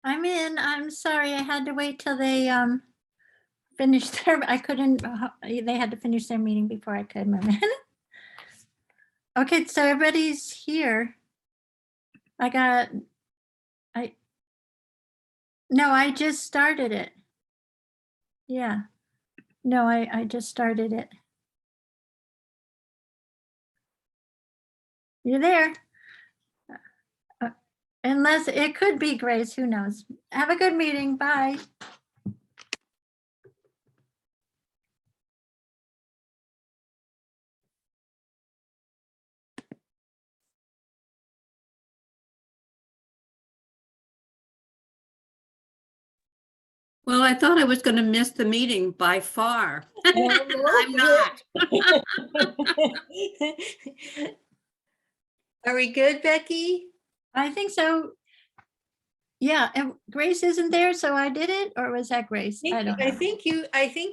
I'm in. I'm sorry. I had to wait till they finished their, I couldn't, they had to finish their meeting before I could move in. Okay, so everybody's here. No, I just started it. Yeah. No, I just started it. You're there. Unless it could be Grace, who knows? Have a good meeting. Bye. Well, I thought I was going to miss the meeting by far. I'm not. Are we good, Becky? I think so. Yeah, and Grace isn't there, so I did it, or was that Grace? I don't know. I think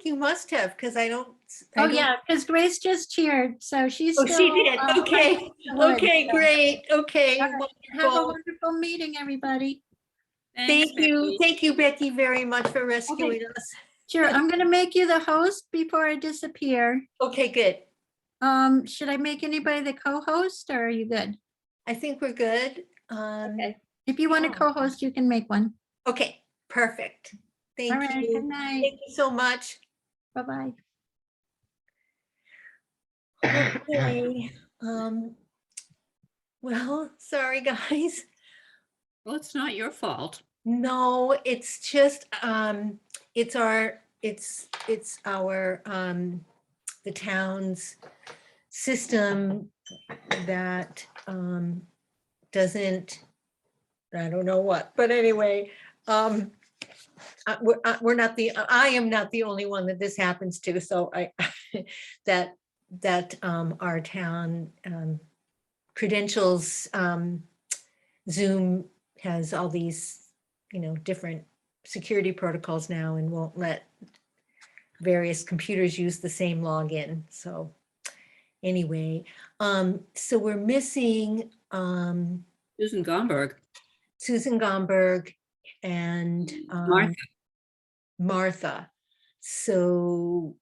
you must have, because I don't. Oh, yeah, because Grace just cheered, so she's Oh, still. she did. Okay. Okay, great. Okay. All right. Have a wonderful meeting, everybody. Thanks, Thank you. Becky. Thank you, Becky, very much for rescuing us. Sure, I'm gonna make you the host before I disappear. Okay, good. Should I make anybody the co-host, or are you good? I think we're good. Okay. If you want to yeah. co-host, you can make one. Okay, perfect. Thank All right, you. good night. Thank you so much. Bye-bye. Okay. Well, sorry, guys. Well, it's not your fault. No, it's just it's our the town's system that doesn't, I don't know what, but anyway, we're not I am not the only one that this happens to, so I that our town credentials Zoom has all these, different security protocols now and won't let various computers use the same login. So anyway, so we're missing Susan Gomberg. Susan Gomberg and Martha. So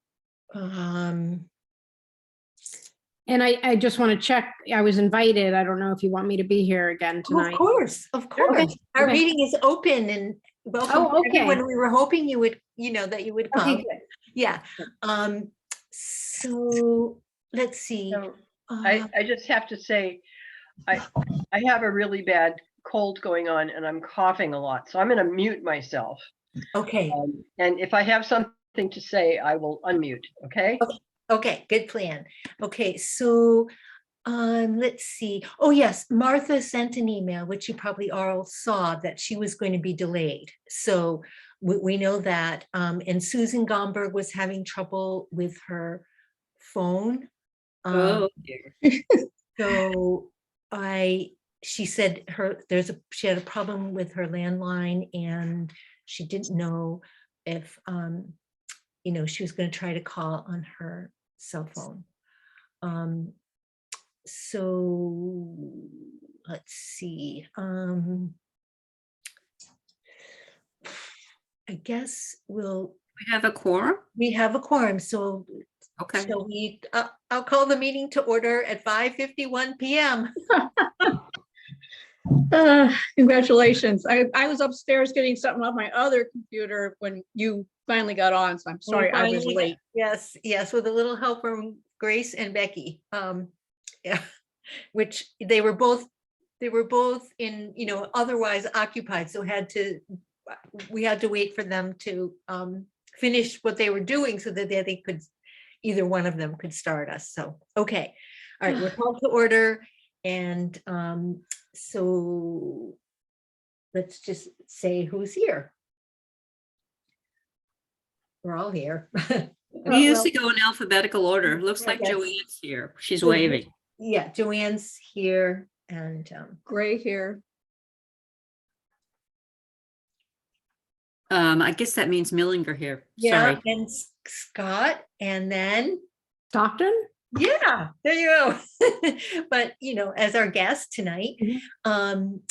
and I just want to check, I was invited. I don't know if you want me to be here again tonight. Of course. Okay. Our Okay. meeting is open and welcome Oh, okay. everyone. We were hoping you would, that you would come. Okay, good. Yeah. So let's see. So I just have to say, I have a really bad cold going on and I'm coughing a lot. So I'm going to mute myself. Okay. And if I have something to say, I will unmute. Okay. Okay. Good plan. Okay. So let's see. Oh, yes. Martha sent an email, which you probably all saw, that she was going to be delayed. So we know that. And Susan Gomberg was having trouble with her phone. Oh, dear. So she said she had a problem with her landline and she didn't know if, she was going to try to call on her cell phone. So let's see. I guess We have a quorum? we have a quorum, so Okay. shall we, I'll call the meeting to order at 5:51 p.m. Congratulations. I was upstairs getting something on my other computer when you finally got on, so I'm sorry I was late. Yes, with a little help from Grace and Becky. Yeah, which they were both in, otherwise occupied, so we had to wait for them to finish what they were doing so that they could, either one of them could start us. So, okay. All right, we're called to order. And so let's just say who's here. We're all here. We used to go in alphabetical order. Looks like Yes. Joanne's here. She's waving. Yeah, Joanne's here and Gray here. I guess that means Millinger here. yeah, Sorry. and Scott, and then Stockton? Yeah, there you go. But, as our guest tonight.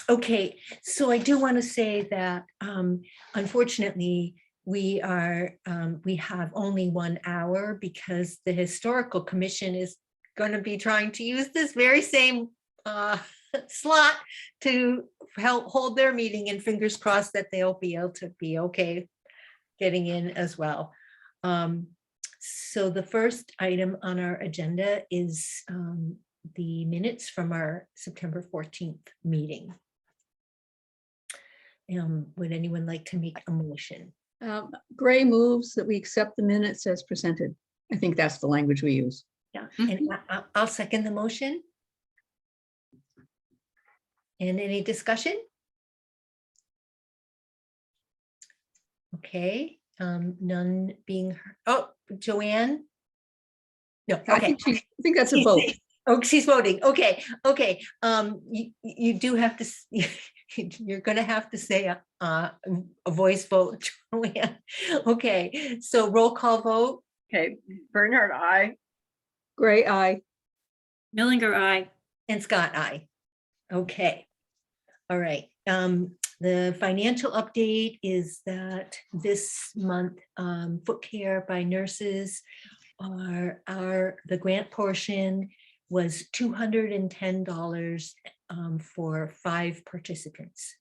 Okay, so I do want to say that unfortunately, we have only 1 hour because the Historical Commission is going to be trying to use this very same slot to help hold their meeting, and fingers crossed that they'll be able to be okay getting in as well. So the first item on our agenda is the minutes from our September 14th meeting. Would anyone like to make a motion? Gray moves that we accept the minutes as presented. I think that's the language we use. Yeah, and I'll second the motion. And any discussion? Okay, none being heard. Oh, Joanne? No, I okay. think that's a vote. Oh, she's voting. Okay, okay. You do have to, you're gonna have to say a voice vote, Joanne. Okay, so roll call vote. Okay, Bernhardt, aye. Gray, aye. Millinger, aye. And Scott, aye. Okay. All right. The financial update is that this month, foot care by nurses the grant portion was $210 for 5 participants.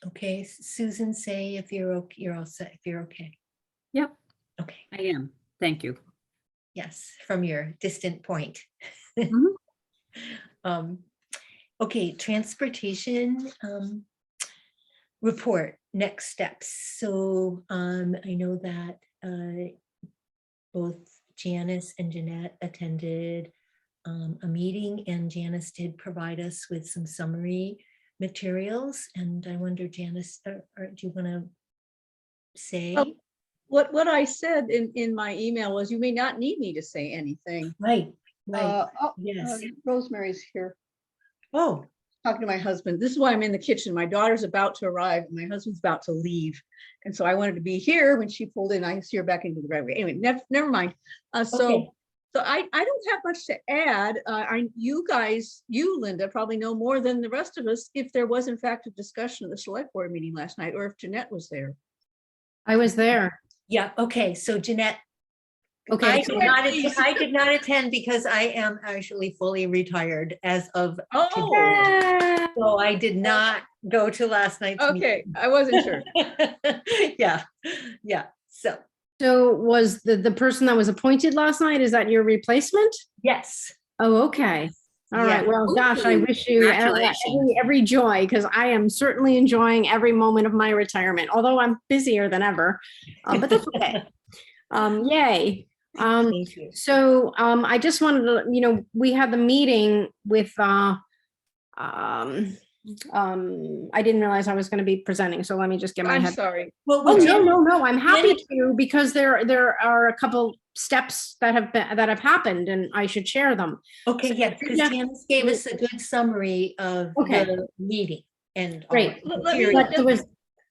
Okay, Susan, say if you're okay, you're all set, if you're okay. Yep. Okay, I am. Thank you. yes, from your distant point. Mhm. Okay, transportation report, next steps. So I know that both Janice and Jeanette attended a meeting, and Janice did provide us with some summary materials, and I wonder, Janice, do you want to say? Oh. What I said in my email was you may not need me to say anything. Right, right, Oh, yes. Rosemary's here. Oh, Talking to my husband. This is why I'm in the kitchen. My daughter's about to arrive and my husband's about to leave. And so I wanted to be here when she pulled in. I see her back into the driveway. Anyway, never mind. okay. So I don't have much to add. You guys, you, Linda, probably know more than the rest of us if there was in fact a discussion at the select board meeting last night, or if Jeanette was there. I was there. Yeah, okay, so Jeanette, Okay. I so- did not attend because I am actually fully retired as of today. Oh, So I did not go to last night's okay. I wasn't sure. meeting. Yeah, so, So was the person that was appointed last night, is that your replacement? yes. Oh, okay. All right. Yeah. Well, gosh, I Ooh, wish you congratulations. every joy, because I am certainly enjoying every moment of my retirement, although I'm busier than ever, but that's okay. Yay. Thank you. So I just wanted to, we had the meeting with, I didn't realize I was going to be presenting, so let me just get my I'm head. sorry. Well, Oh, would no, you- no, I'm happy When- to, because there are a couple steps that have happened, and I should share them. Okay, yes, because Yeah. Janice gave us a good summary of Okay. the meeting and. all Great. the Let me- material. But there was,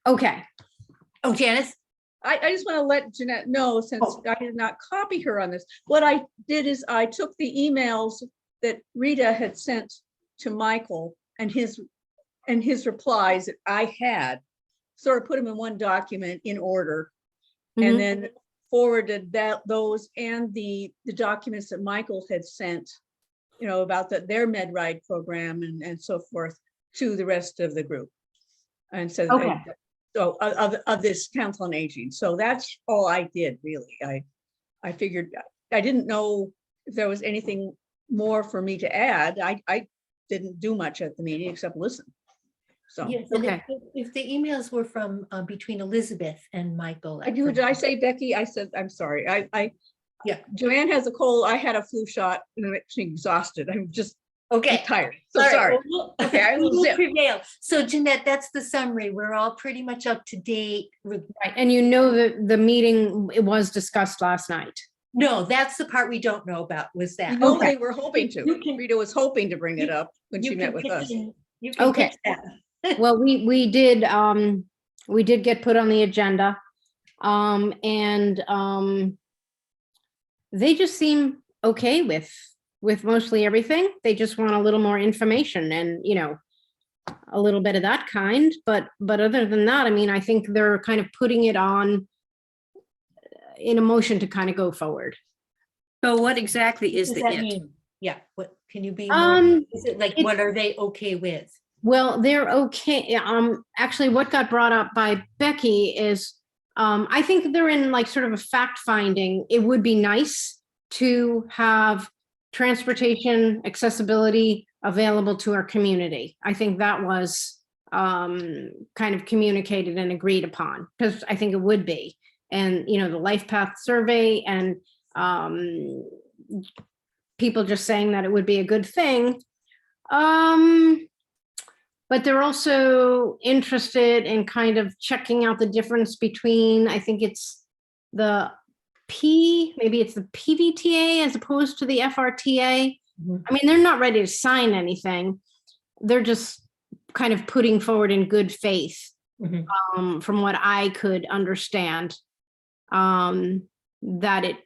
okay, Oh, Janice? I just want to let Jeanette know, since Oh. I did not copy her on this. What I did is I took the emails that Rita had sent to Michael and his replies that I had, sort of put them in one document in order, Mhm. and then forwarded those and the documents that Michael had sent, about their MedRide program and so forth, to the rest of the group. And so, Okay. so of this council on aging. So that's all I did, really. I figured, I didn't know if there was anything more for me to add. I didn't do much at the meeting except listen. So Yes, and Okay. if the emails were from between Elizabeth and Michael. did I say Becky? I said, I'm sorry. Yeah. Joanne has a cold. I had a flu shot and I'm actually exhausted. I'm just Okay. tired. So All right, sorry. well, Okay, I we will will zip. prevail. So Jeanette, that's the summary. We're all pretty much up to date. right, and the meeting, it was discussed last night. No, that's the part we don't know about, was We that. know Okay. they were hoping to. You can- Rita was hoping to bring it up when You she met can with pitch us. You can Okay. pitch that. Well, we did get put on the agenda. And they just seem okay with mostly everything. They just want a little more information and, you know, a little bit of that kind. But other than that, I mean, I think they're kind of putting it on in a motion to kind of go forward. So what exactly What is does the that it? mean? Yeah, what, can you be more, Um, is it like, it- what are they okay with? Well, they're okay. Actually, what got brought up by Becky is, I think they're in like sort of a fact finding. It would be nice to have transportation accessibility available to our community. I think that was kind of communicated and agreed upon, because I think it would be. And, you know, the life path survey and people just saying that it would be a good thing. But they're also interested in kind of checking out the difference between, I think it's maybe it's the PVTA as opposed to the FRTA. Mhm. I mean, they're not ready to sign anything. They're just kind of putting forward in good faith, Mhm. from what I could understand, that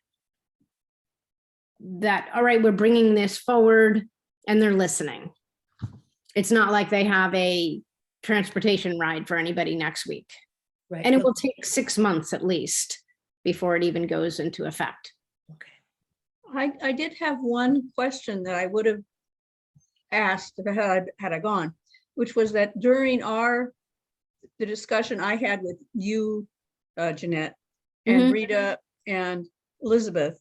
all right, we're bringing this forward and they're listening. It's not like they have a transportation ride for anybody next week. Right. And it will take 6 months at least before it even goes into effect. Okay. I did have one question that I would have asked if had I gone, which was that during the discussion I had with you, Jeanette, and Mhm. Rita and Elizabeth,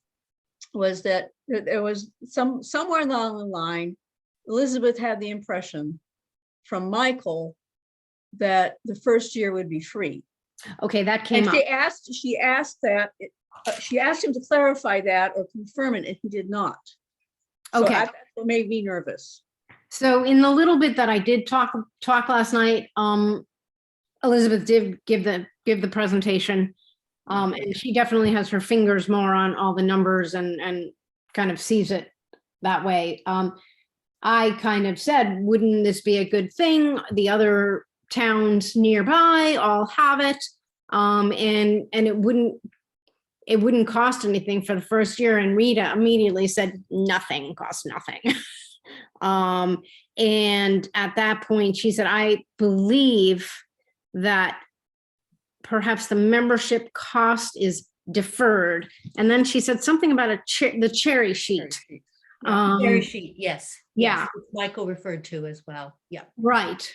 was that there was somewhere along the line, Elizabeth had the impression from Michael that the first year would be free. Okay, that came And up. she asked him to clarify that or confirm it, and he did not. So Okay. that's what made me nervous. So in the little bit that I did talk last night, Elizabeth did give the presentation. And she definitely has her fingers more on all the numbers and kind of sees it that way. I kind of said, wouldn't this be a good thing? The other towns nearby all have it. And it wouldn't cost anything for the first year. And Rita immediately said, nothing, costs nothing. And at that point, she said, I believe that perhaps the membership cost is deferred. And then she said something about the cherry sheet. Cherry sheet, yes. yeah. Yes, which Michael referred to as well. Yeah. Right.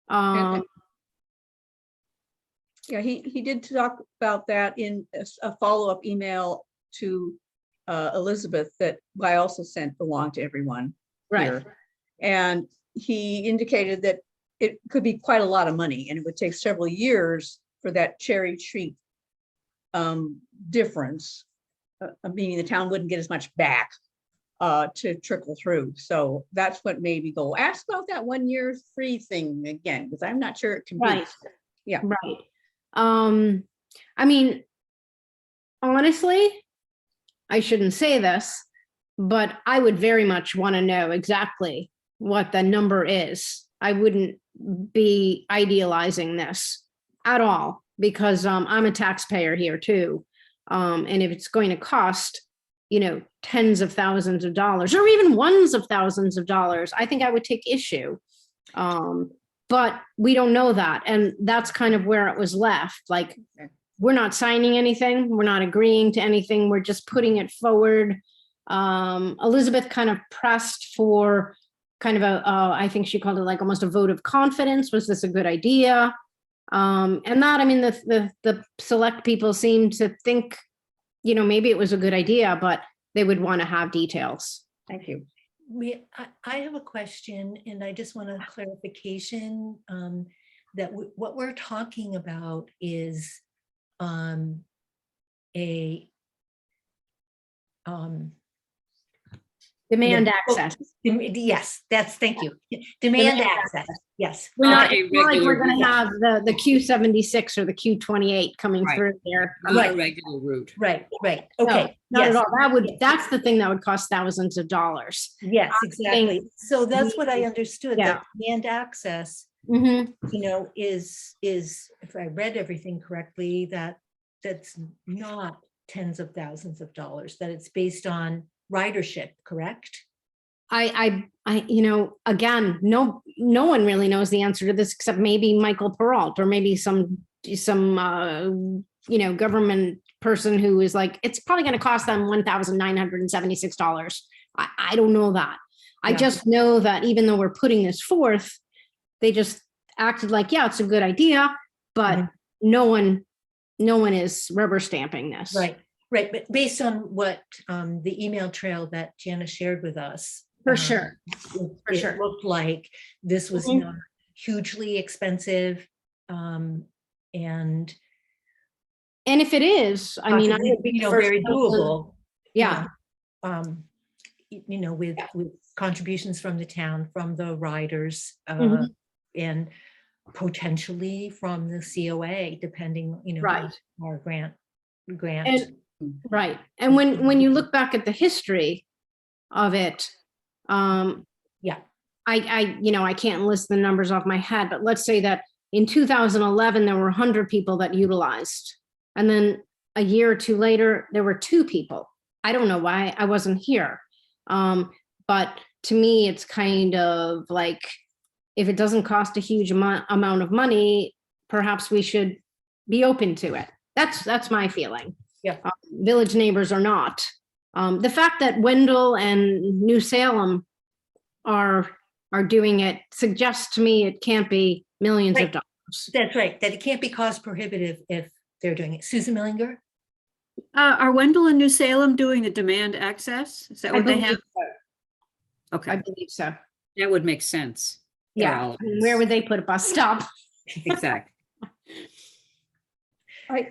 And- Yeah, he did talk about that in a follow-up email to Elizabeth that I also sent along to everyone Right. here. And he indicated that it could be quite a lot of money and it would take several years for that cherry sheet difference, meaning the town wouldn't get as much back to trickle through. So that's what made me go, ask about that 1 year free thing again, because I'm not sure it can be. Right. Yeah. Right. I mean, honestly, I shouldn't say this, but I would very much want to know exactly what the number is. I wouldn't be idealizing this at all because I'm a taxpayer here too. And if it's going to cost, you know, tens of thousands of dollars or even ones of thousands of dollars, I think I would take issue. But we don't know that. And that's kind of where it was left. Like, we're not signing anything. We're not agreeing to anything. We're just putting it forward. Elizabeth kind of pressed for kind of I think she called it like almost a vote of confidence. Was this a good idea? And that, I mean, the select people seem to think, you know, maybe it was a good idea, but they would want to have details. Thank you. I have a question and I just want a clarification that what we're talking about is Demand Yeah. access. Yes, thank you. Demand access, yes. We're not, Not a it's not like we're regular gonna route. have the Q76 or the Q28 coming Right. through there. Not a Right. regular route. Right, No, okay. not at Yes. all. That's the thing that would cost thousands of dollars. Yes, exactly. So that's what I we- understood, yeah. that demand access, Mhm. is, if I read everything correctly, that's not tens of thousands of dollars, that it's based on ridership, correct? Again, no one really knows the answer to this except maybe Michael Peralt or maybe some government person who is like, it's probably going to cost them $1,976. I don't know that. I Yeah. just know that even though we're putting this forth, they just acted like, yeah, it's a good idea, but Mhm. no one is rubber stamping this. Right, but based on what the email trail that Jana shared with us. For sure. It sure. looked like this was Mhm. not hugely expensive. And And if it is, I mean, I possibly, would be the first very person- doable. Yeah. With contributions from the town, from the riders, Mhm. and potentially from the COA, depending, Right. our grant. And right. And when you look back at the history of it, Yeah. I can't list the numbers off my head, but let's say that in 2011 there were 100 people that utilized, and then a year or two later there were 2 people. I don't know why, I wasn't here. But to me, it's kind of like, if it doesn't cost a huge amount of money, perhaps we should be open to it. That's my feeling. Yeah. Village Neighbors are not. The fact that Wendell and New Salem are doing it suggests to me it can't be millions of Right. dollars. That's right, that it can't be cost prohibitive if they're doing it. Susan Millinger? Are Wendell and New Salem doing the demand access? Is that I what they believe have? so. I Okay, believe so. that would make sense. for Yeah. all of I mean, us. where would they put a bus stop? Exactly. Right,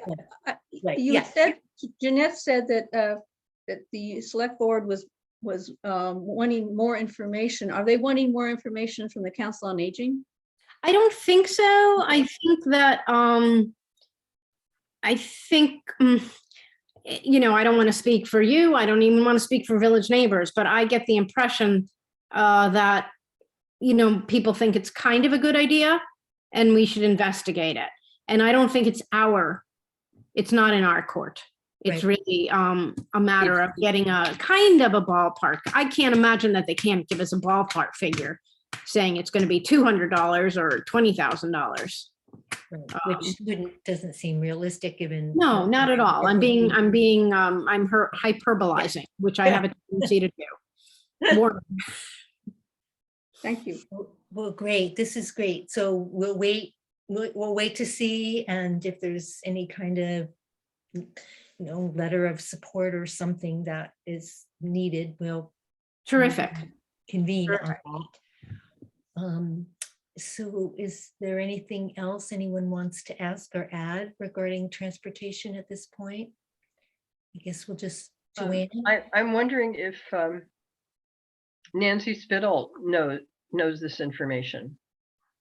You yeah. said, Jeanette said that the select board was wanting more information. Are they wanting more information from the Council on Aging? I don't think so. I think that, I don't want to speak for you. I don't even want to speak for Village Neighbors, but I get the impression that, people think it's kind of a good idea and we should investigate it. And I don't think it's not in our court. It's really a matter of getting a kind of a ballpark. I can't imagine that they can't give us a ballpark figure saying it's going to be $200 or $20,000. Which doesn't seem realistic given. No, not at all. I'm hyperbolizing, which I have a tendency to do. More. Thank you. Well, great, this is great. So we'll wait to see, and if there's any kind of, letter of support or something that is needed, we'll Terrific. convene on that. So is there anything else anyone wants to ask or add regarding transportation at this point? I guess we'll just, Joanne? I'm wondering if Nancy Spittle knows this information.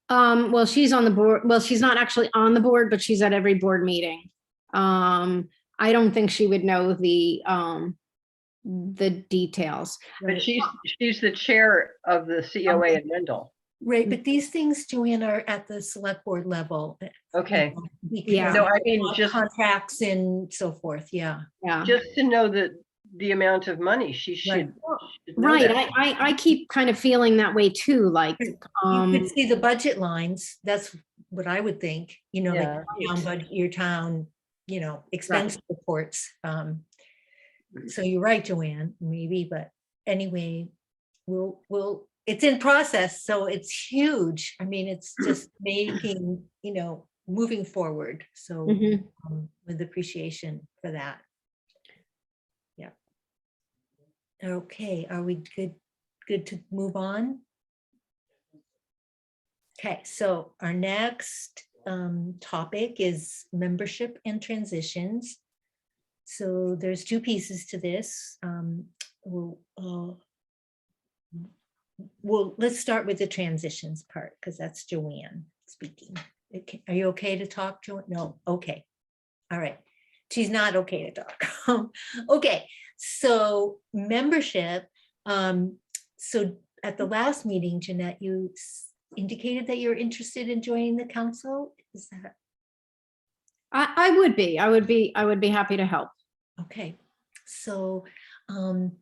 Well, she's on the board. Well, she's not actually on the board, but she's at every board meeting. I don't think she would know the details. But she's the chair of the COA in Wendell. Right, but these things, Joanne, are at the select board level. Okay. Yeah. No, I mean, just Contracts and so forth, yeah. Yeah. just to know that the amount of money she should. should know Right. that. I keep kind of feeling that way too. Like, You could see the budget lines, that's what I would think, like Yeah. town budget, your town, expense reports. So you're right, Joanne, maybe, but anyway, it's in process, so it's huge. I mean, it's just making, moving forward. So mhm. with appreciation for that. Yeah. Okay, are we good to move on? Okay, so our next topic is membership and transitions. So there's 2 pieces to this. well, let's start with the transitions part, because that's Joanne speaking. Are you okay to talk, Joanne? No, okay. All right. She's not okay to talk. Okay, so membership. So at the last meeting, Jeanette, you indicated that you're interested in joining the council. Is that I would be. I would be happy to help. okay? So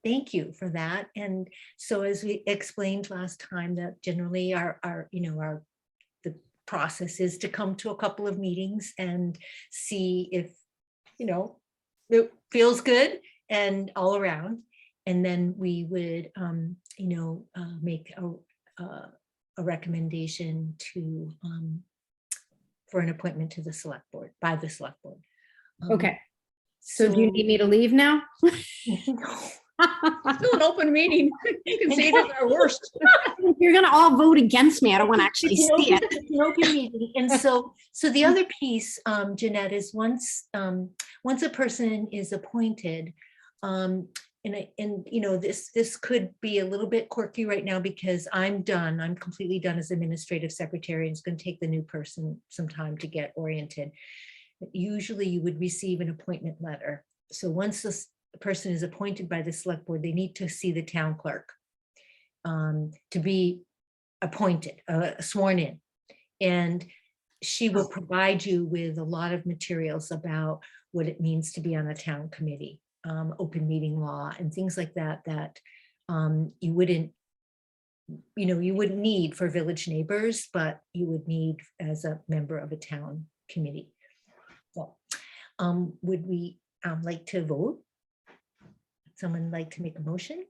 thank you for that. And so as we explained last time, that generally the process is to come to a couple of meetings and see if, it feels good and all around. And then we would, make a recommendation to, for an appointment to the select board, by the select board. Okay. So do you need me to leave now? Still an open meeting. You can see it as our worst. You're gonna all vote against me. I don't want to actually It's an see it. open- it's an open meeting. And so the other piece, Jeanette, is once a person is appointed, this could be a little bit quirky right now because I'm completely done as administrative secretary, and it's going to take the new person some time to get oriented. But usually you would receive an appointment letter. So once this person is appointed by the select board, they need to see the town clerk to be appointed, sworn in. And she will provide you with a lot of materials about what it means to be on a town committee, open meeting law and things like that, that you wouldn't need for village neighbors, but you would need as a member of a town committee. So would we like to vote? Someone like to make a motion?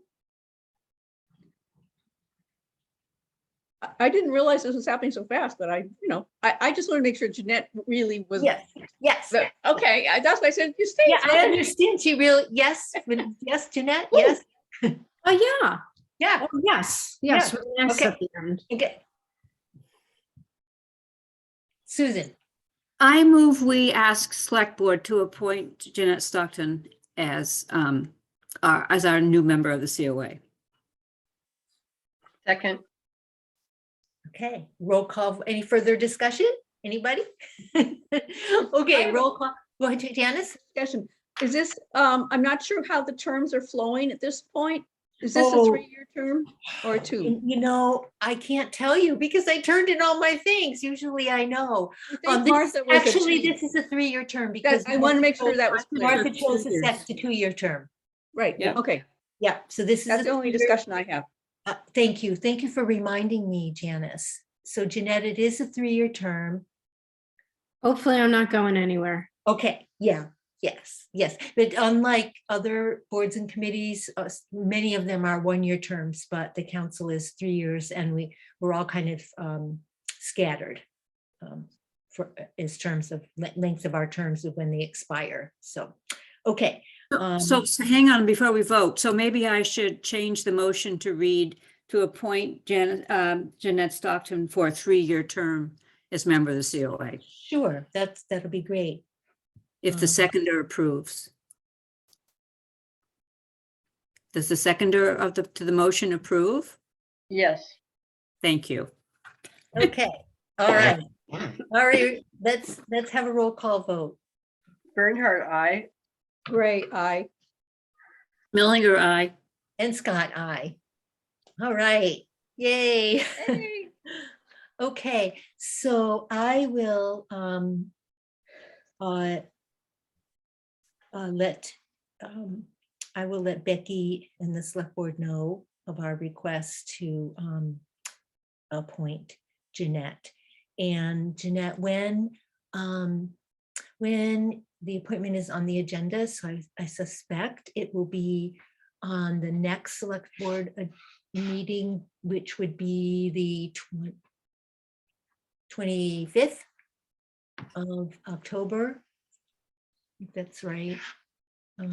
I didn't realize this was happening so fast, but I just want to make sure Jeanette really was. Yes. Okay, that's why I said you stay. Yeah, I understand. She really, yes, yes, Jeanette, Ooh. yes. Oh, yeah. Yeah. Oh, yes. Yes. Yeah. with an S Okay. at the end. Okay. Susan, I move we ask select board to appoint Jeanette Stockton as our new member of the COA. Second, okay, roll call. Any further discussion? Anybody? Okay, roll call. Go ahead, Janice. Discussion. Is this, I'm not sure how the terms are flowing at this point. Is this a Oh. 3-year term or a 2? I can't tell you because I turned in all my things. Usually I know. I think Martha was a Actually, 2. this is a 3-year term because I want to make sure that was clear. Martha chose to set the 2-year term. Right, Yeah. okay. Yeah, so this is. That's a the only 3-year discussion I have. Thank you. Thank you for reminding me, Janice. So Jeanette, it is a 3-year term. Hopefully I'm not going anywhere. Okay, yeah, yes. But unlike other boards and committees, many of them are 1-year terms, but the council is 3 years and we're all kind of scattered for as terms of length of our terms of when they expire. So, okay. So hang on before we vote. So maybe I should change the motion to read to appoint Jeanette Stockton for a 3-year term as member of the COA, Sure, that'll be great. if the seconder approves. Does the seconder to the motion approve? yes. Thank you. Okay, all right. Let's have a roll call vote. Bernhardt, aye. Great, I. Millinger, aye. And Scott, aye. All right, yay. Hey. Okay, so I will let Becky and the select board know of our request to appoint Jeanette. And Jeanette, when the appointment is on the agenda, so I suspect it will be on the next select board meeting, which would be the 25th of October. I think that's right. Let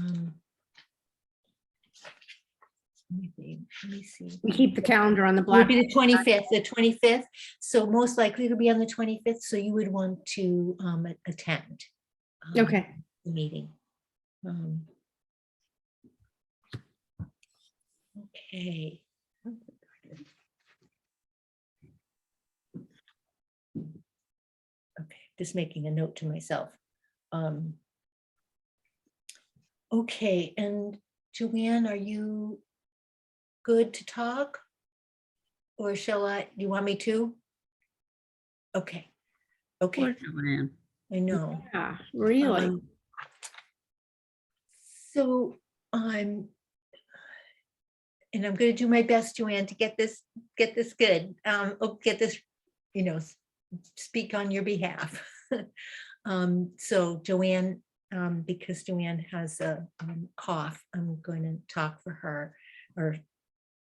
me see. We keep the calendar on the It would black. be the 25th. So most likely it'll be on the 25th. So you would want to attend. Okay. The meeting. Okay. just making a note to myself. Okay, and Joanne, are you good to talk? Or shall I, do you want me to? Okay, okay, Poor Joanne. I know. Yeah, really. So and I'm gonna do my best, Joanne, to get this good. Get this, speak on your behalf. So Joanne, because Joanne has a cough, I'm going to talk for her or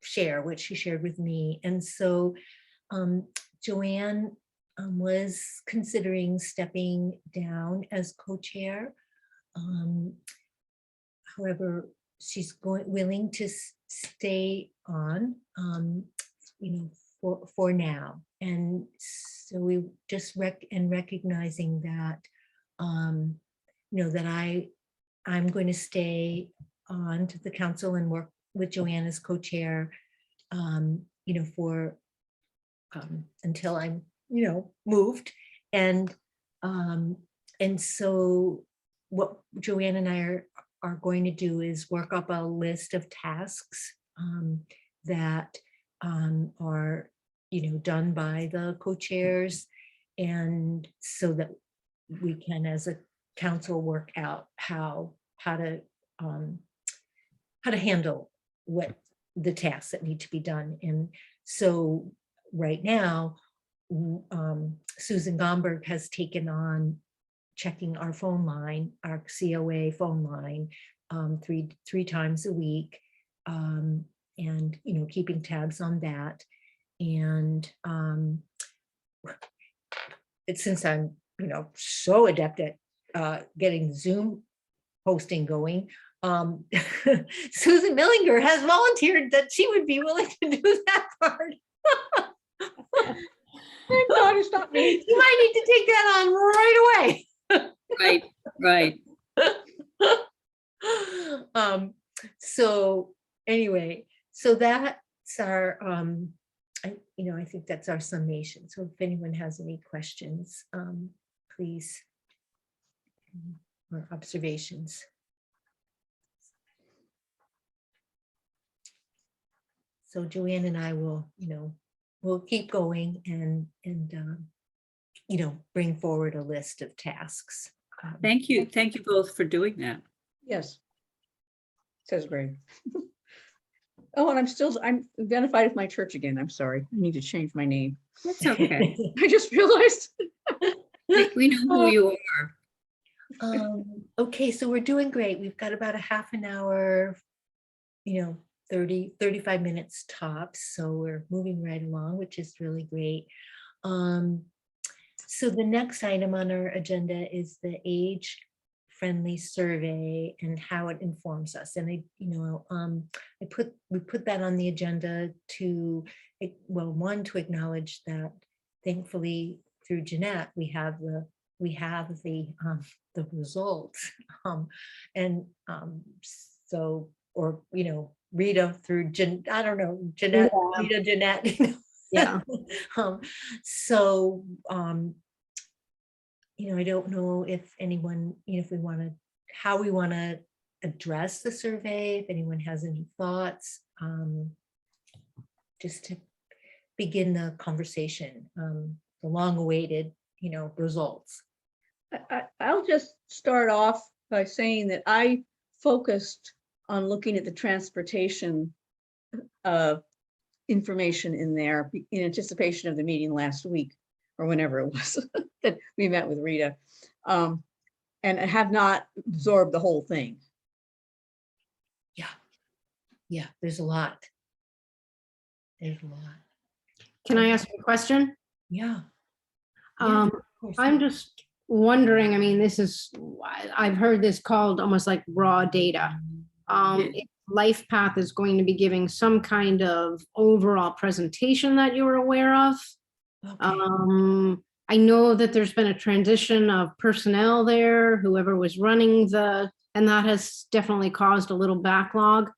share what she shared with me. And so Joanne was considering stepping down as co-chair. However, she's willing to stay on, for now. And so we just recognizing that, that I'm going to stay on to the council and work with Joanne as co-chair, for until I'm, moved. And so what Joanne and I are going to do is work up a list of tasks that are, done by the co-chairs, and so that we can, as a council, work out how to handle what the tasks that need to be done. And so right now, Susan Gomberg has taken on checking our phone line, our COA phone line, three times a week, and keeping tabs on that. And since I'm so adept at getting Zoom hosting going, Susan Millinger has volunteered that she would be willing to do that part. Thank God it's not me. You might need to take that on right away. Right. So anyway, so that's our, I think that's our summation. So if anyone has any questions, please, or observations. So Joanne and I will, we'll keep going and bring forward a list of tasks. Thank you. Thank you both for doing that. Yes. Says Greg. Oh, and I'm identified with my church again. I'm sorry. I need to change my name. That's okay. I just realized. We know who you are. Okay, so we're doing great. We've got about a half an hour, 35 minutes tops. So we're moving right along, which is really great. So the next item on our agenda is the age-friendly survey and how it informs us. And we put that on the agenda to, one, to acknowledge that thankfully through Jeanette, we have the results. Rita through Jeanette, Rita, Jeanette. Yeah. I don't know if anyone, how we want to address the survey, if anyone has any thoughts, just to begin the conversation, the long-awaited, results. I'll just start off by saying that I focused on looking at the transportation information in there in anticipation of the meeting last week or whenever it was that we met with Rita, and I have not absorbed the whole thing. Yeah, there's a lot. Can I ask a question? Yeah. Um, I'm just wondering, I've heard this called almost like raw data. If LifePath is going to be giving some kind of overall presentation that you're aware of. Okay. I know that there's been a transition of personnel there, whoever was running and that has definitely caused a little backlog.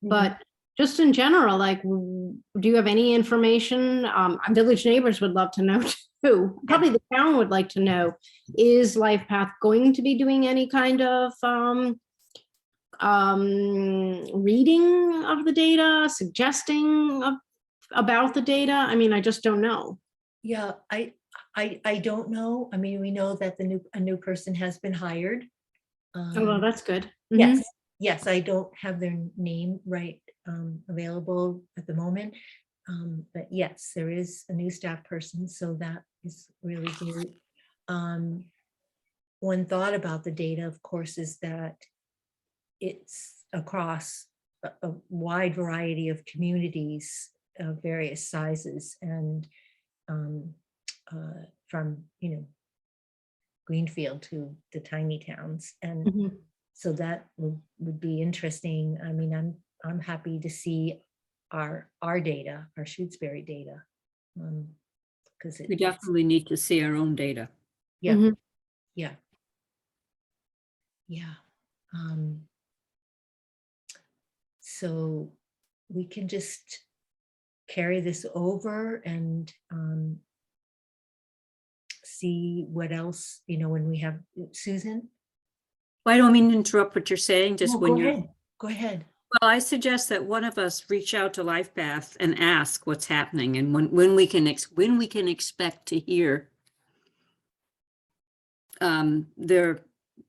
But just in general, do you have any information? Village Neighbors would love to know too. Probably the town would like to know, is LifePath going to be doing any kind of reading of the data, suggesting about the data? I mean, I just don't know. Yeah, I don't know. I mean, we know that a new person has been hired. Oh, well, that's good. Mhm. Yes, yes, I don't have their name right available at the moment. But yes, there is a new staff person, so that is really good. One thought about the data, of course, is that it's across a wide variety of communities of various sizes and from, Greenfield to the tiny towns. And Mhm. so that would be interesting. I mean, I'm happy to see our data, our Shutesbury data. Because We definitely need to see our own data. yeah, Mhm. yeah. Yeah. So we can just carry this over and see what else, when we have Susan. Well, I don't mean to interrupt what you're saying, just No, when go you're. ahead. Go ahead. Well, I suggest that one of us reach out to LifePath and ask what's happening and when we can expect to hear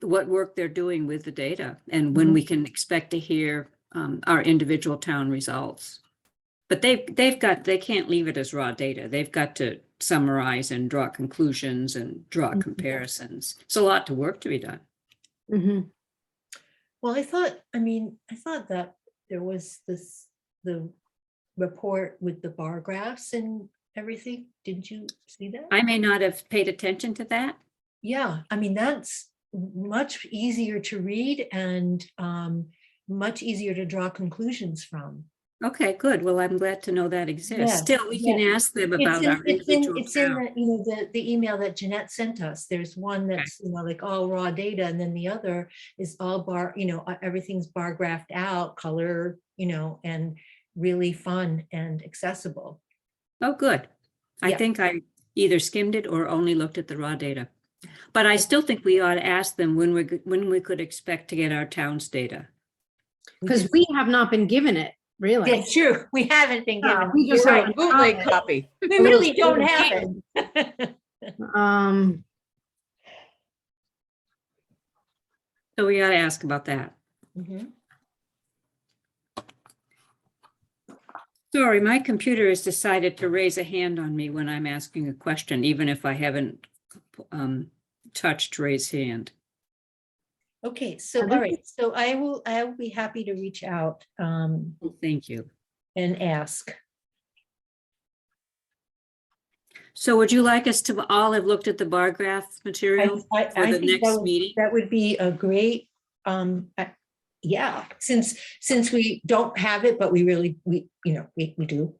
what work they're doing with the data and when we can expect to hear our individual town results. But they can't leave it as raw data. They've got to summarize and draw conclusions and draw comparisons. It's a lot to work to be done. Mhm. Well, I thought that there was the report with the bar graphs and everything. Didn't you see that? I may not have paid attention to that. Yeah, I mean, that's much easier to read and much easier to draw conclusions from. Okay, good. Well, I'm glad to know that exists. Yes, Still, we can ask them about our individual it's in town. the email that Jeanette sent us. There's one that's, like all raw data, and then the other is all everything's bar graphed out, color, and really fun and accessible. Oh, good. I Yeah. think I either skimmed it or only looked at the raw data. But I still think we ought to ask them when we could expect to get our town's data. Because we have not been given it, really. That's true. We haven't been Yeah, given. we just You're have right. a Bootleg copy. copy. We really don't have Little it. So we ought to ask about that. Mhm. Sorry, my computer has decided to raise a hand on me when I'm asking a question, even if I haven't touched raise hand. Okay, so all right, so I will be happy to reach out Thank you. and ask. So would you like us to all have looked at the bar graph material I for the think next meeting? that would be a great, yeah, since we don't have it, but we do.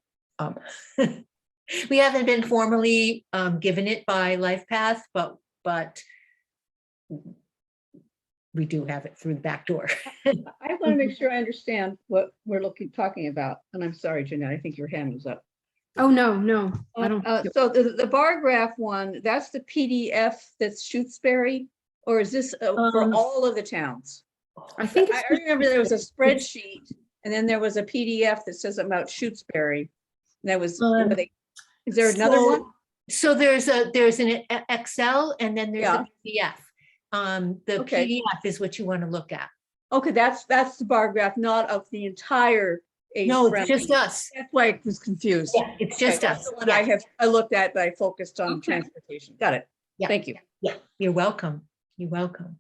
We haven't been formally given it by LifePath, but we do have it through the back door. I want to make sure I understand what we're talking about. And I'm sorry, Jeanette, I think your hand was up. Oh, no, I don't. So the bar graph one, that's the PDF that's Shutesbury, or is this for all of the towns? I think I remember there was a spreadsheet and then there was a PDF that says about Shutesbury. And that was, is there another one? So there's an Excel and then there's Yeah. a PDF. The Okay. PDF is what you want to look at. Okay, that's the bar graph, not of the entire age. No, it's friendly. just us. That's why I was confused. Yeah, it's just Okay, us. that's the one Yeah. I looked at, but I focused on Okay. transportation. Got it. Yeah. Thank you. Yeah, you're welcome. You're welcome.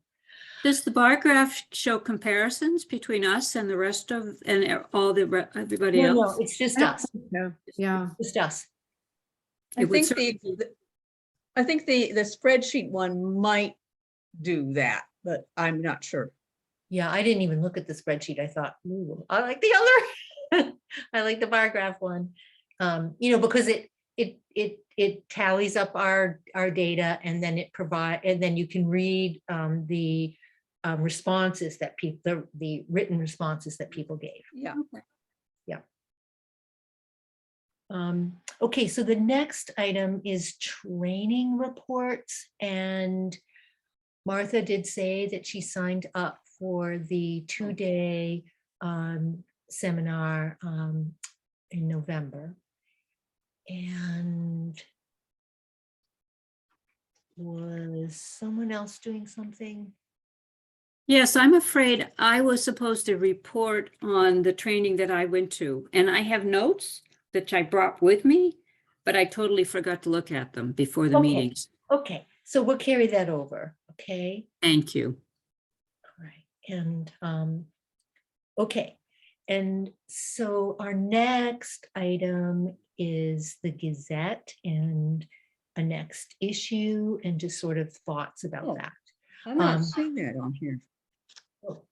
Does the bar graph show comparisons between us and the rest of, and everybody No, else? it's just I don't us. think so. Yeah. Just us. I It would think the spreadsheet one might do that, but I'm not sure. Yeah, I didn't even look at the spreadsheet. I thought, ooh, I like the other. I like the bar graph one. Because it tallies up our data and then and then you can read the responses that the written responses that people gave. Yeah. Yeah. Okay, so the next item is training reports, and Martha did say that she signed up for the 2-day seminar in November. And was someone else doing something? Yes, I'm afraid I was supposed to report on the training that I went to, and I have notes that I brought with me, but I totally forgot to look at them before the Okay. meetings. Okay, so we'll carry that over, okay? Thank you. All right, and, okay. And so our next item is the Gazette and a next issue and just sort of thoughts about Oh. that. I'm not Um, seeing that on here. Oh.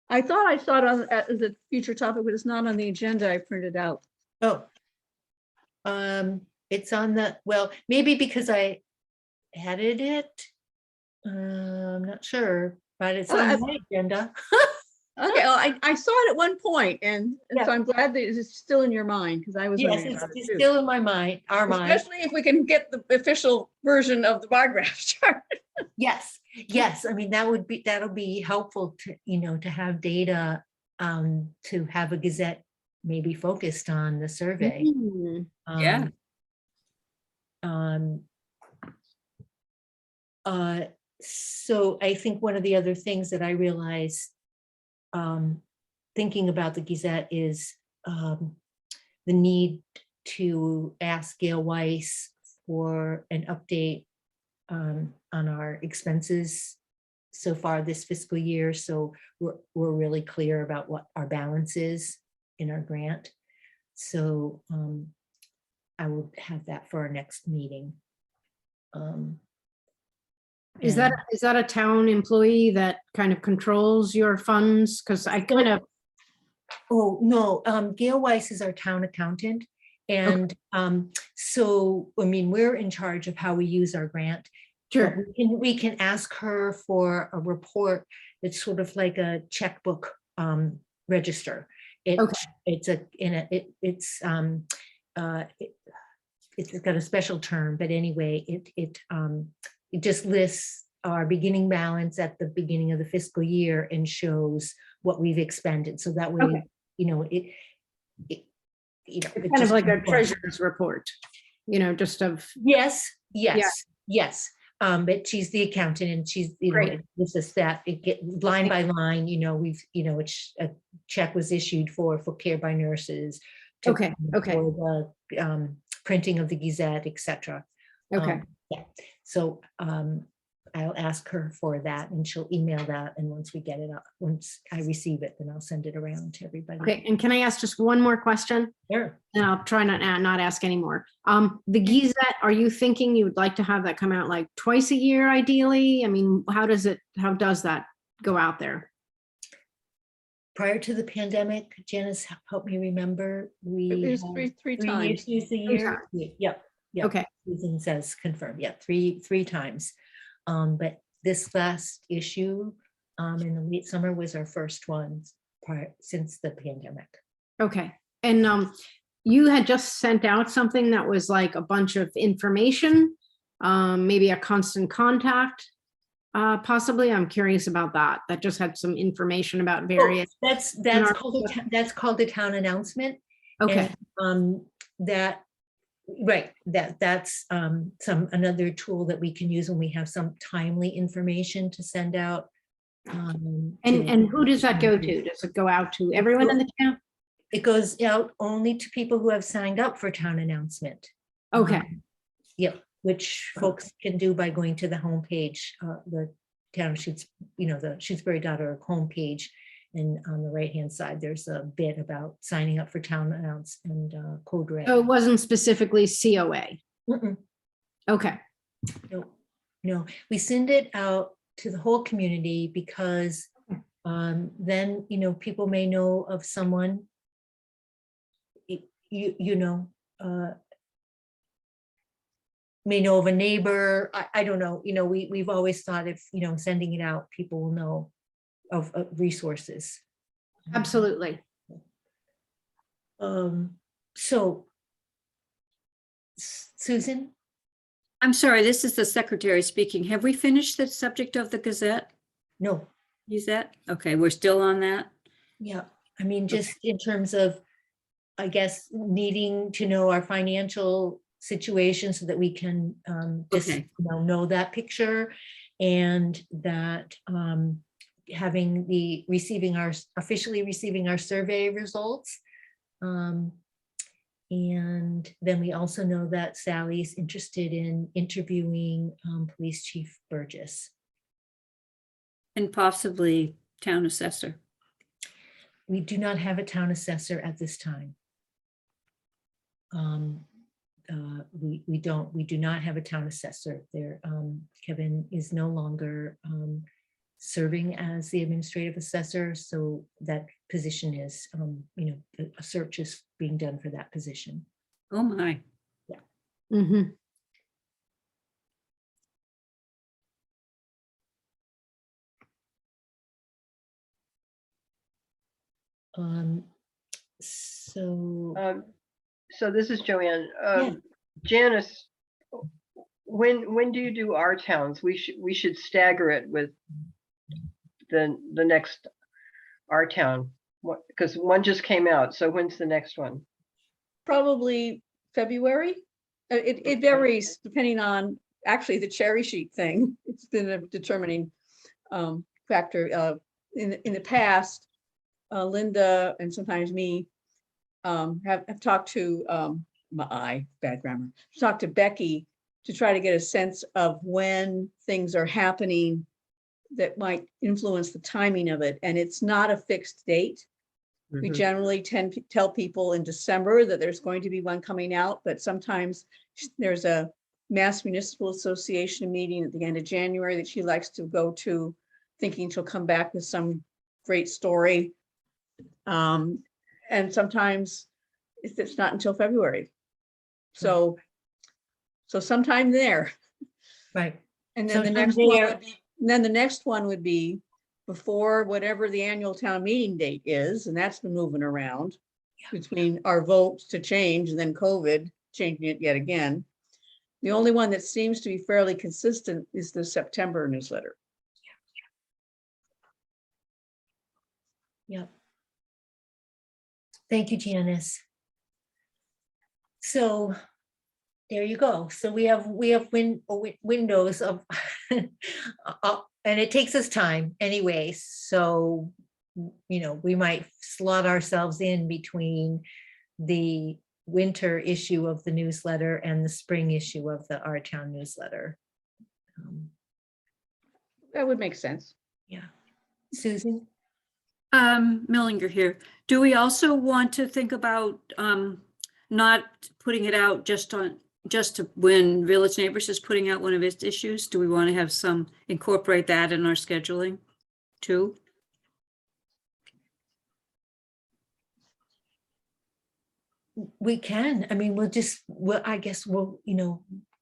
I thought I saw it on as a future topic, but it's not on the agenda I printed out. Oh. It's on the, well, maybe because I added it. I'm not sure, but it's Well, on my agenda. Okay, well, I saw it at one point, and Yeah. so I'm glad that it's still in your mind, because I was Yes, wondering it's about it it's too. still in my mind, our mind. Especially if we can get the official version of the bar graph chart. Yes, yes. I mean, that'll be helpful to, to have data, to have a Gazette maybe focused on the survey. Mm, Yeah. Um, so I think one of the other things that I realized, thinking about the Gazette is, the need to ask Gail Weiss for an update, on our expenses so far this fiscal year. So we're really clear about what our balance is in our grant. So I will have that for our next meeting. Is and- that a town employee that kind of controls your funds? Because I kind of, Oh, no, Gail Weiss is our town accountant. And so, I mean, we're in charge of how we use our grant. But sure, we can ask her for a report that's sort of like a checkbook register. Okay. It's got a special term, but anyway, it just lists our beginning balance at the beginning of the fiscal year and shows what we've expended. So that way, Okay. it it's kind of like a treasurer's report, just of, Yes, yes. But she's the accountant and she's, Great. this is that, it get line by line, which a check was issued for care by nurses. Okay. For the printing of the Gazette, etc. Okay. Yeah, so I'll ask her for that and she'll email that. And once we get it up, once I receive it, then I'll send it around to everybody. Okay, and can I ask just one more question? Sure. And I'll try not ask anymore. The Gazette, are you thinking you would like to have that come out like twice a year ideally? I mean, how does that go out there? Prior to the pandemic, Janice helped me remember, we It was had three three times. issues a year. Yep. Okay, Susan says confirm. Yeah, three times. But this last issue in the late summer was our first one since the pandemic. okay. And you had just sent out something that was like a bunch of information, maybe a constant contact, possibly. I'm curious about that. That just had some information about various. That's called a town announcement. Okay, And, that's another tool that we can use when we have some timely information to send out. and who does that go to? Does it go out to everyone in the town? It goes out only to people who have signed up for town announcement. Okay, Yep, which folks can do by going to the homepage, the town Shutes, the Shutesbury.org homepage. And on the right-hand side, there's a bit about signing up for town announce and code red. so it wasn't specifically COA. Mm-mm. Okay, No, we send it out to the whole community because then, people may know of someone, may know of a neighbor. I don't know, we've always thought if, sending it out, people will know of resources. absolutely. So Susan? I'm sorry, this is the secretary speaking. Have we finished the subject of the Gazette? No, Gazette? Okay, we're still on that? yeah, I mean, just in terms of, I guess, needing to know our financial situation so that we can just, Okay. know that picture, and that officially receiving our survey results. And then we also know that Sally's interested in interviewing Police Chief Burgess. And possibly town assessor. We do not have a town assessor at this time. We do not have a town assessor there. Kevin is no longer serving as the administrative assessor, so that position is, a search is being done for that position. Oh, my. Mhm. So, So this is Joanne. Yeah. Janice, when do you do our towns? We should stagger it with the next our town. Because one just came out. So when's the next one? Probably February. It varies depending on, actually, the cherry sheet thing. It's been a determining factor. In the past, Linda and sometimes me have talked to, bad grammar, talked to Becky to try to get a sense of when things are happening that might influence the timing of it. And it's not a fixed date. We generally tend to tell people in December that there's going to be one coming out, but sometimes there's a Mass Municipal Association meeting at the end of January that she likes to go to, thinking she'll come back with some great story. And sometimes it's not until February. So sometime there. right. And then the Sometime next one there. would be, and then the next one would be before whatever the annual town meeting date is, and that's been moving around between our votes to change and then COVID changing it yet again. The only one that seems to be fairly consistent is the September newsletter. Yep. Thank you, Janice. So there you go. So we have windows of, and it takes us time anyway. So, we might slot ourselves in between the winter issue of the newsletter and the spring issue of the Our Town newsletter. That would make sense. Yeah. Susan? Millinger here. Do we also want to think about not putting it out just to when Village Neighbors is putting out one of its issues? Do we want to have incorporate that in our scheduling too? We can. I mean, I guess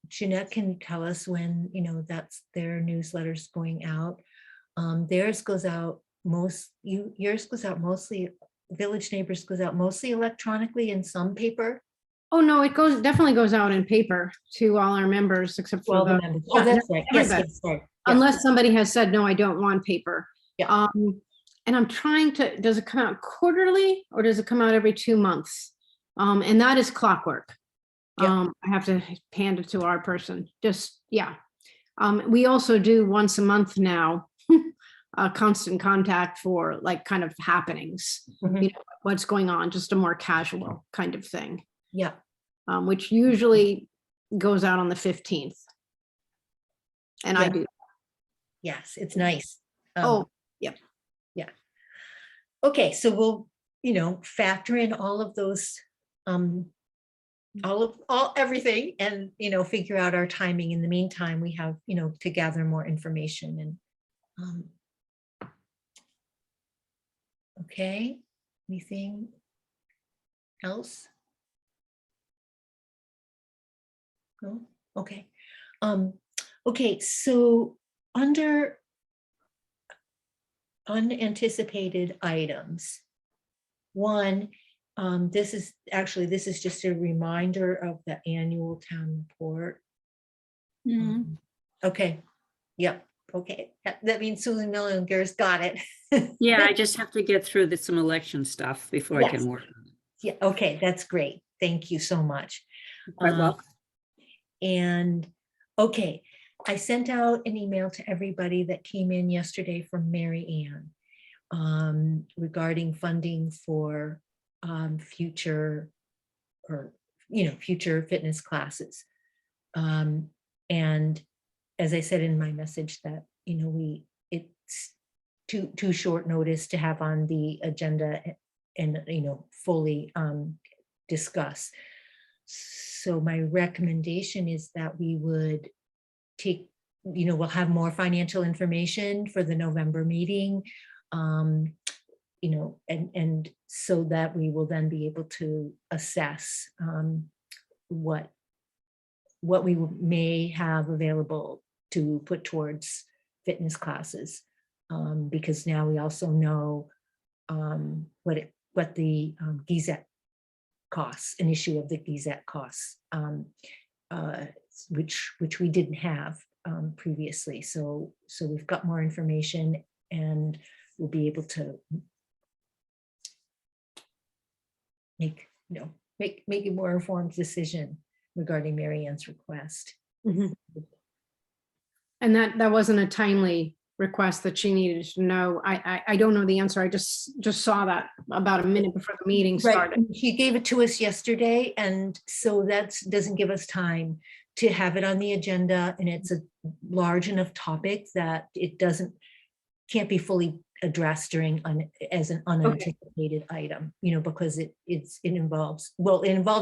Jeanette can tell us when, that's their newsletters going out. Yours goes out mostly, Village Neighbors goes out mostly electronically and some paper. Oh, no, it definitely goes out in paper to all our members except for the, members. Oh, that's right. Yes, everybody. yes, sorry. Yeah. Unless somebody has said, no, I don't want paper. Yeah. And I'm trying to, does it come out quarterly or does it come out every 2 months? And that is clockwork. Yeah. I have to hand it to our person. We also do once a month now, constant contact for like kind of happenings, Mhm. what's going on, just a more casual kind of thing. Yeah. Which usually goes out on the 15th. And I Yeah. do. Yes, it's nice. Yep. Yeah. Okay, so we'll, factor in all of those, everything, and, figure out our timing. In the meantime, we have, to gather more information and, okay, anything else? No? Okay. Okay, so under unanticipated items, one, This is just a reminder of the annual town report. Okay, yep, okay. That means Susan Millinger's got it. Yeah, I just have to get through some election stuff before I Yes. can work on it. Yeah, okay, that's great. Thank you so much. Quite welcome. And, okay, I sent out an email to everybody that came in yesterday from Mary Ann regarding funding for future future fitness classes. And as I said in my message that, it's too short notice to have on the agenda and, fully discuss. So my recommendation is that we would take, we'll have more financial information for the November meeting. And so that we will then be able to assess what we may have available to put towards fitness classes. Because now we also know what the Gazette costs, an issue of the Gazette costs, which we didn't have previously. So we've got more information and we'll be able to make a more informed decision regarding Mary Ann's request. Mhm. And that wasn't a timely request that she needed to know. I don't know the answer. I just saw that about a minute before the meeting Right, started. he gave it to us yesterday, and so that doesn't give us time to have it on the agenda, and it's a large enough topic that it can't be fully addressed as an unanticipated item, because it involves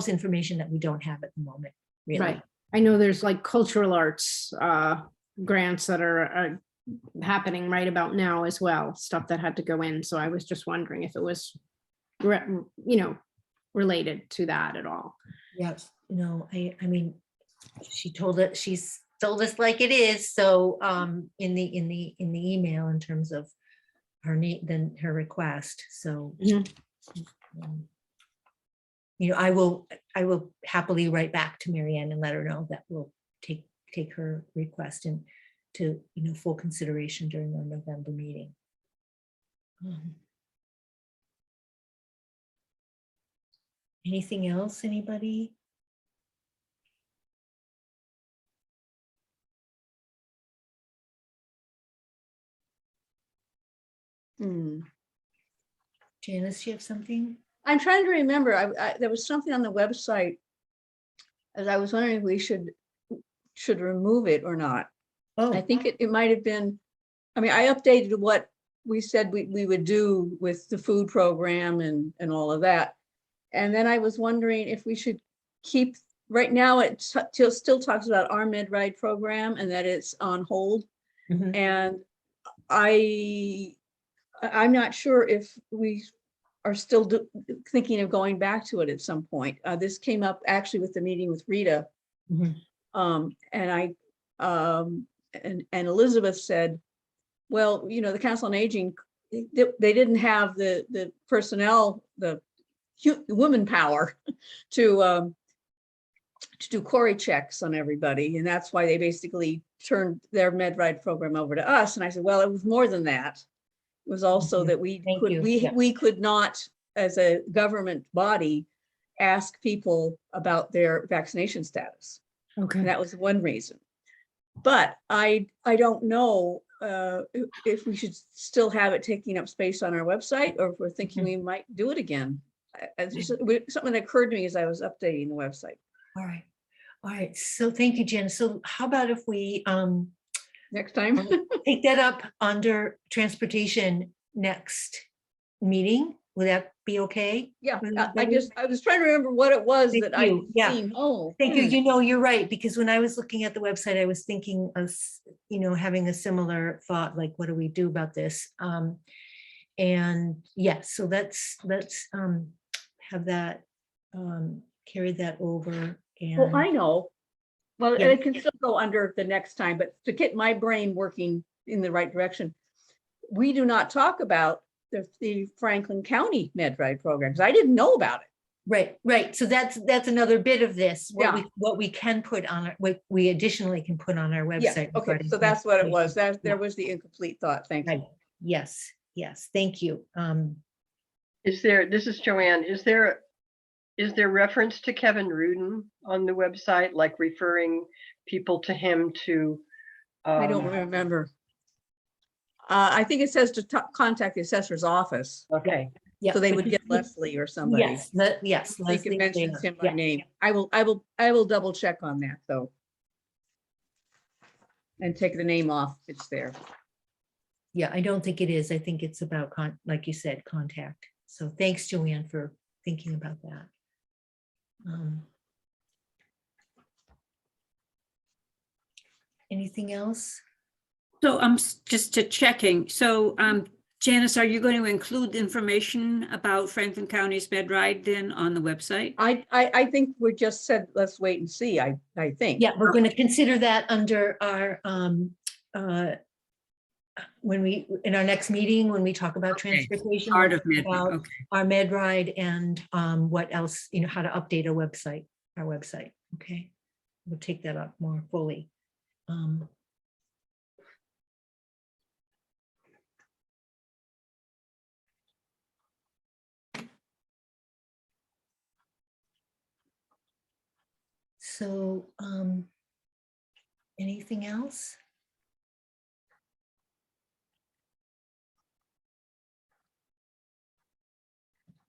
information that we don't have at the moment, really. Right. I know there's like cultural arts grants that are happening right about now as well, stuff that had to go in. So I was just wondering if it was, related to that at all. Yes, I mean, she's told us like it is. So in the email in terms of her her request. So Mhm. I will happily write back to Mary Ann and let her know that we'll take her request into full consideration during our November meeting. Anything else, anybody? Janice, you have something? I'm trying to remember, there was something on the website, as I was wondering if we should remove it or not. I think it might have been, I mean, I updated what we said we would do with the food program and all of that. And then I was wondering if we should keep, right now it still talks about our mid-ride program and that it's on hold. Mhm. And I'm not sure if we are still thinking of going back to it at some point. This came up actually with the meeting with Rita. Mhm. And Elizabeth said, well, the Council on Aging, they didn't have the personnel, the woman power to do query checks on everybody. And that's why they basically turned their MedRide program over to us. And I said, well, it was more than that. It was also that Thank you. Yeah. we could not, as a government body, ask people about their vaccination status. Okay. And that was one reason. But I don't know if we should still have it taking up space on our website, or if we're thinking we might do it again. Something that occurred to me as I was updating the website. All right. So thank you, Jen. So how about if we Next time. take that up under transportation next meeting? Would that be okay? Yeah, I was trying to remember what it was Thank that you. I'd Yeah. seen. Oh, Thank you. You're right, because when I was looking at the website, I was thinking of, having a similar thought, like, what do we do about this? And yes, so let's have that, carry that over. well, I And know. Well, Yeah. it can still go under the next time, but to get my brain working in the right direction, we do not talk about the Franklin County MedRide programs. I didn't know about it. Right. So that's another bit of this, Yeah. what we can put on, what we additionally can put on our Yeah, website. okay, regarding so that's what it was. transportation. There was the incomplete thought. Thank Right. you. Yes, thank you. Is there, this is Joanne, is there reference to Kevin Rudin on the website, like referring people to him to? I don't remember. I think it says to contact the assessor's office. Okay, Yeah. So they but would you- get Leslie or somebody. Yes, yes. I think Leslie it mentions Taylor. him by name. I will double check on that though. And take the name off. It's there. Yeah, I don't think it is. I think it's about, like you said, contact. So thanks, Joanne, for thinking about that. Anything else? So I'm just to checking. So Janice, are you going to include information about Franklin County's MedRide then on the website? I think we just said, let's wait and see, I think. Yeah, we're going to consider that under our, in our next meeting, when we talk about Okay, transportation. Part we'll of talk MedRide, about okay. Our MedRide and what else, how to update our website. Okay, we'll take that up more fully. So, anything else?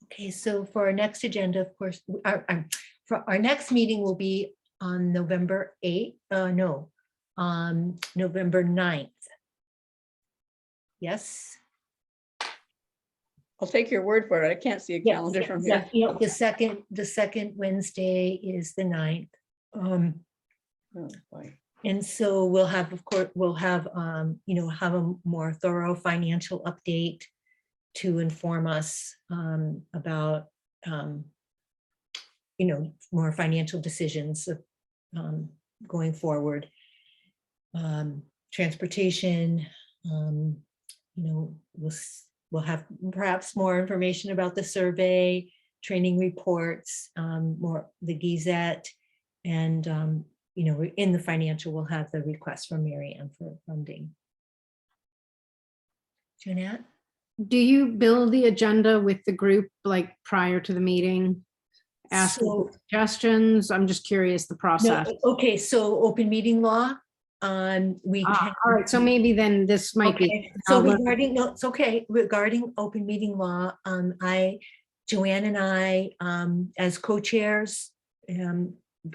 Okay, so for our next agenda, of course, for our next meeting will be on November 8th, November 9th. Yes? I'll take your word for it. I can't see a Yes, calendar from yeah, here. you know, the second Wednesday is the 9th. Oh, boy. And so we'll have, of course, have a more thorough financial update to inform us about, more financial decisions going forward. Transportation, we'll have perhaps more information about the survey, training reports, more the Gazette, and in the financial, we'll have the request from Mary Ann for funding. Jeanette? Do you build the agenda with the group like prior to the meeting? Asking for suggestions? I'm just curious the No, process. okay, so open meeting law, we can. All right, so maybe then this might be. Okay, so I'll look- regarding, no, it's okay, regarding open meeting law, Joanne and I, as co-chairs,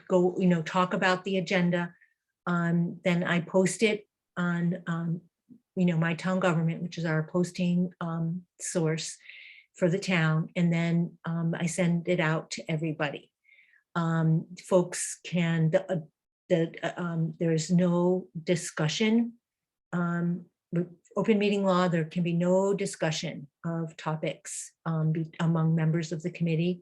go, talk about the agenda. Then I post it on, my town government, which is our posting source for the town. And then I send it out to everybody. Folks can, there's no discussion. With open meeting law, there can be no discussion of topics among members of the committee.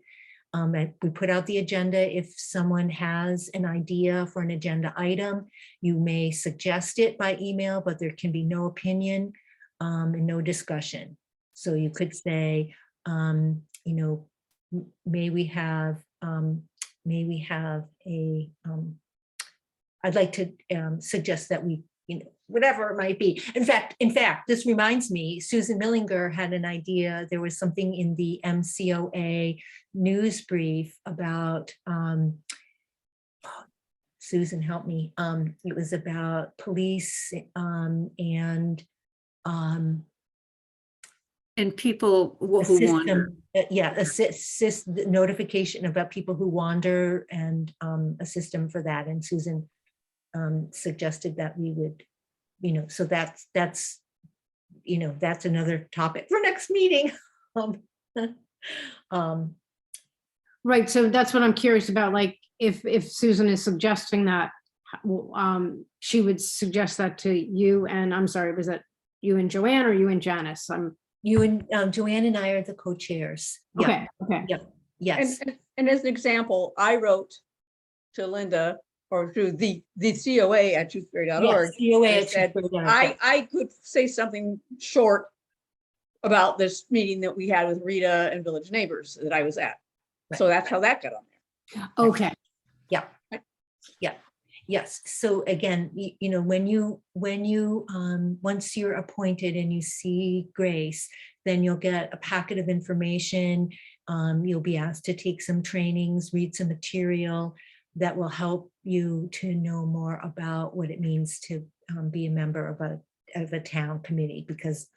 And we put out the agenda. If someone has an idea for an agenda item, you may suggest it by email, but there can be no opinion and no discussion. So you could say, may we have a, I'd like to suggest that we, whatever it might be. In fact, this reminds me, Susan Millinger had an idea. There was something in the MCOA news brief about, Susan, help me. It was about police and people who wander. assist the notification about people who wander and a system for that. And Susan suggested that we would, so that's another topic for next meeting. Right, so that's what I'm curious about, like, if Susan is suggesting that, she would suggest that to you, and I'm sorry, was that you and Joanne or you and Janice? You and Joanne and I are the co-chairs. Yeah, Okay, yes. And as an example, I wrote to Linda or through the COA at Shutesbury.org. Yes, COA I at said, Shutesbury.org. I could say something short about this meeting that we had with Rita and Village Neighbors that I was at. So that's how that got on there. Okay. Yes, so again, you know, when you, once you're appointed and you see Grace, then you'll get a packet of information. You'll be asked to take some trainings, read some material that will help you to know more about what it means to be a member of a town committee, because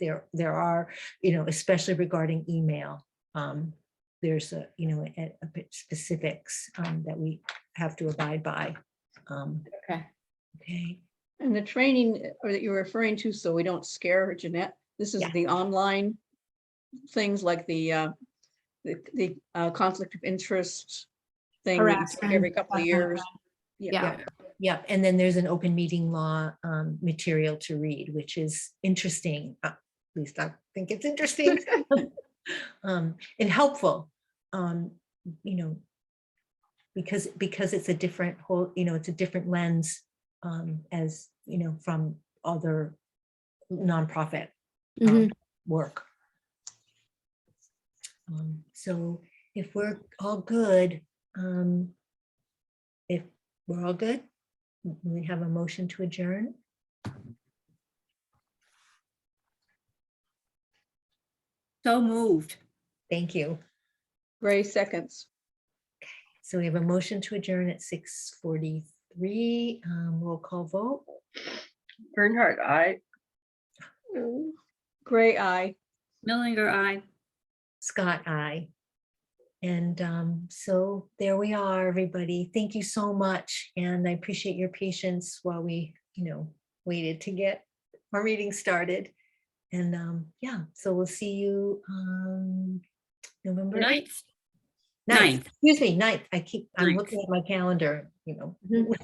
there are, you know, especially regarding email, there's a, you know, a bit specifics that we have to abide by. Okay. Okay. And the training that you're referring to, so we don't scare Jeanette, this is Yeah. the online things like the conflict of interest thing that you take every Harassment, couple of that kind of years. thing. Yeah. Yeah, and then there's an open meeting law material to read, which is interesting. At least I think it's interesting and helpful. You know, because it's a different whole, you know, it's a different lens as, you know, from other nonprofit Mhm. work. So if we're all good, we have a motion to adjourn. So moved. Thank you. Gray seconds. So we have a motion to adjourn at 6:43. Roll call vote. Bernhardt, I. Gray eye. Millinger, aye. Scott, aye. And so there we are, everybody. Thank you so much. And I appreciate your patience while we, you know, waited to get our meeting started. And yeah, so we'll see you November 9th. 9th. Ninth. Excuse me, 9th. I'm 9th. looking at my calendar, you know. Mhm.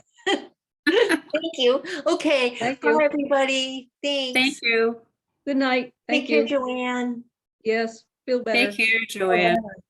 Thank you. Okay. Thank Bye, you. everybody. Thanks. Thank you. Good night. Take Thank care, you. Joanne. Yes, feel better. Take care, Joanne. Bye.